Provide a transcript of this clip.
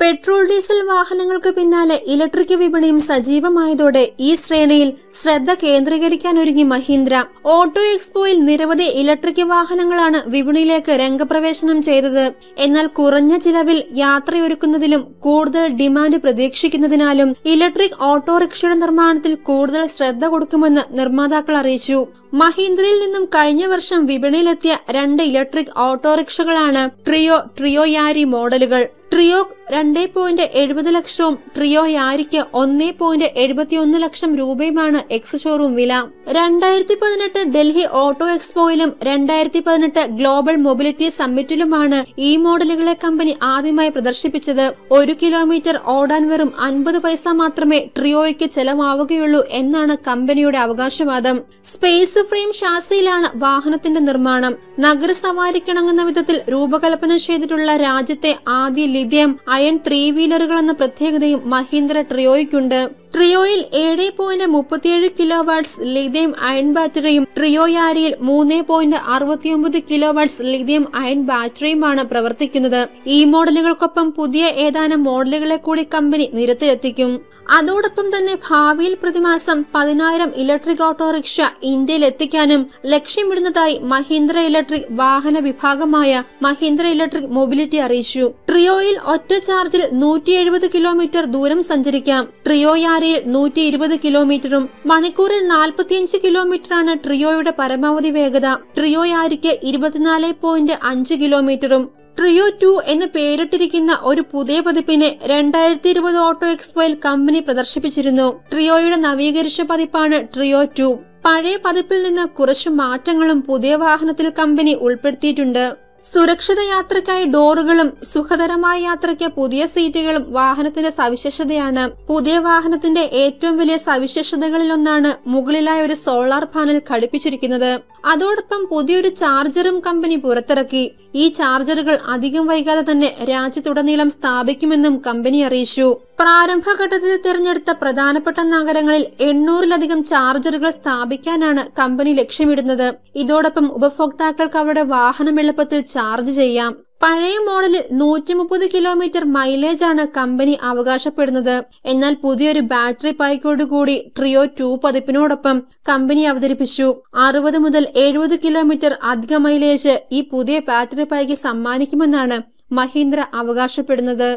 Petrol diesel വാഹനങ്ങൾക്ക് പിന്നാലെ electric വിപണിയും സജീവമായതോടെ ഈ ശ്രേണിയിൽ ശ്രദ്ധ കേന്ദ്രീകരിക്കാനൊരുങ്ങി മഹീന്ദ്ര. ഓട്ടോ എക്സ്പോയിൽ നിരവധി ഇലക്ട്രിക് വാഹനങ്ങളാണ് വിപണിയിലേക്ക് രംഗപ്രവേശനം ചെയ്തത്. എന്നാൽ കുറഞ്ഞ ചിലവിൽ യാത്രയൊരുക്കുന്നതിലും കൂടുതൽ ഡിമാൻഡ് പ്രതീക്ഷിക്കുന്നതിനാലും ഇലക്ട്രിക് ഓട്ടോറിക്ഷയുടെ നിർമ്മാണത്തിൽ കൂടുതൽ ശ്രദ്ധ കൊടുക്കുമെന്ന് നിർമ്മാതാക്കൾ അറിയിച്ചു. മഹീന്ദ്രയിൽ നിന്നും കഴിഞ്ഞ വർഷം വിപണിയിലെത്തിയ 2 ഇലക്ട്രിക് ഓട്ടോറിക്ഷകളാണ് ട്രിയോ യാരി മോഡലുകൾ. ട്രിയോ 2.70 ലക്ഷവും ട്രിയോ യാരിക്ക് 1.71 ലക്ഷം രൂപയുമാണ് എക്സ് ഷോറൂം വില. 2018 ഡൽഹി ഓട്ടോ എക്സ്പോയിലും 2018 ഗ്ലോബൽ മൊബിലിറ്റി സമ്മിറ്റിലുമാണ് ഈ മോഡലുകളെ കമ്പനി ആദ്യമായി പ്രദർശിപ്പിച്ചത്. 1 കിലോമീറ്റർ ഓടാൻ വെറും 50 പൈസ മാത്രമേ ട്രിയോയ്ക്ക് ചെലവാവുകയുള്ളൂ എന്നാണ് കമ്പനിയുടെ അവകാശവാദം. സ്പേസ് ഫ്രെയിം ഷാസിയിലാണ് വാഹനത്തിന്റെ നിർമ്മാണം. നഗരസവാരിക്കിണങ്ങുന്ന വിധത്തിൽ രൂപകൽപ്പന ചെയ്തിട്ടുള്ള രാജ്യത്തെ ആദ്യ ലിഥിയം അയൺ 3 വീലറുകൾ എന്ന പ്രത്യേകതയും മഹീന്ദ്ര ട്രിയോയ്ക്കുണ്ട്. ട്രിയോയിൽ 7.37 കിലോ വാട്ട്സ് ലിഥിയം അയൺ ബാറ്ററിയും ട്രിയോ യാരിയിൽ 3.69 കിലോ വാട്ട്സ് ലിഥിയം അയൺ ബാറ്ററിയുമാണ് പ്രവർത്തിക്കുന്നത്. ഈ മോഡലുകൾക്കൊപ്പം പുതിയ ഏതാനും മോഡലുകളെ കൂടി കമ്പനി നിരത്തിലെത്തിക്കും. അതോടൊപ്പം തന്നെ ഭാവിയിൽ പ്രതിമാസം 10,000 ഇലക്ട്രിക് ഓട്ടോറിക്ഷ ഇന്ത്യയിൽ എത്തിക്കാനും ലക്ഷ്യമിടുന്നതായി മഹീന്ദ്ര ഇലക്ട്രിക് വാഹന വിഭാഗമായ മഹീന്ദ്ര ഇലക്ട്രിക് മൊബിലിറ്റി അറിയിച്ചു. ട്രിയോയിൽ ഒറ്റ ചാർജിൽ 170 കിലോമീറ്റർ ദൂരം സഞ്ചരിക്കാം. ട്രിയോ യാരിയിൽ 120 കിലോമീറ്ററും മണിക്കൂറിൽ 45 കിലോമീറ്ററാണ് ട്രിയോയുടെ പരമാവധി വേഗത. ട്രിയോ യാരിക്ക് 24.5 കിലോമീറ്ററും. ട്രിയോ 2 എന്ന് പേരിട്ടിരിക്കുന്ന ഒരു പുതിയ പതിപ്പിനെ 2020 ഓട്ടോ എക്സ്പോയിൽ കമ്പനി പ്രദർശിപ്പിച്ചിരുന്നു. ട്രിയോയുടെ നവീകരിച്ച പതിപ്പാണ് ട്രിയോ 2. പഴയ പതിപ്പിൽ നിന്ന് കുറച്ചു മാറ്റങ്ങളും പുതിയ വാഹനത്തിൽ കമ്പനി ഉൾപ്പെടുത്തിയിട്ടുണ്ട്. സുരക്ഷിത യാത്രയ്ക്കായി ഡോറുകളും സുഖകരമായ യാത്രയ്ക്ക് പുതിയ സീറ്റുകളും വാഹനത്തിന്റെ സവിശേഷതയാണ്. പുതിയ വാഹനത്തിന്റെ ഏറ്റവും വലിയ സവിശേഷതകളിലൊന്നാണ് മുകളിലായി ഒരു സോളാർ പാനൽ ഘടിപ്പിച്ചിരിക്കുന്നത്. അതോടൊപ്പം പുതിയൊരു ചാർജറും കമ്പനി പുറത്തിറക്കി. ഈ ചാർജറുകൾ അധികം വൈകാതെ തന്നെ രാജ്യത്തുടനീളം സ്ഥാപിക്കുമെന്നും കമ്പനി അറിയിച്ചു. പ്രാരംഭഘട്ടത്തിൽ തിരഞ്ഞെടുത്ത പ്രധാനപ്പെട്ട നഗരങ്ങളിൽ 800-ലധികം ചാർജറുകൾ സ്ഥാപിക്കാനാണ് കമ്പനി ലക്ഷ്യമിടുന്നത്. ഇതോടൊപ്പം ഉപഭോക്താക്കൾക്ക് അവരുടെ വാഹനം എളുപ്പത്തിൽ ചാർജ് ചെയ്യാം. പഴയ മോഡലിൽ 130 കിലോമീറ്റർ മൈലേജ് ആണ് കമ്പനി അവകാശപ്പെടുന്നത്. എന്നാൽ പുതിയൊരു ബാറ്ററി പായ്ക്കോടുകൂടി ട്രിയോ 2 പതിപ്പിനോടൊപ്പം കമ്പനി അവതരിപ്പിച്ചു. 60 മുതൽ 70 കിലോമീറ്റർ അധിക മൈലേജ് ഈ പുതിയ ബാറ്ററി പായ്ക്ക് സമ്മാനിക്കുമെന്നാണ് മഹീന്ദ്ര അവകാശപ്പെടുന്നത്.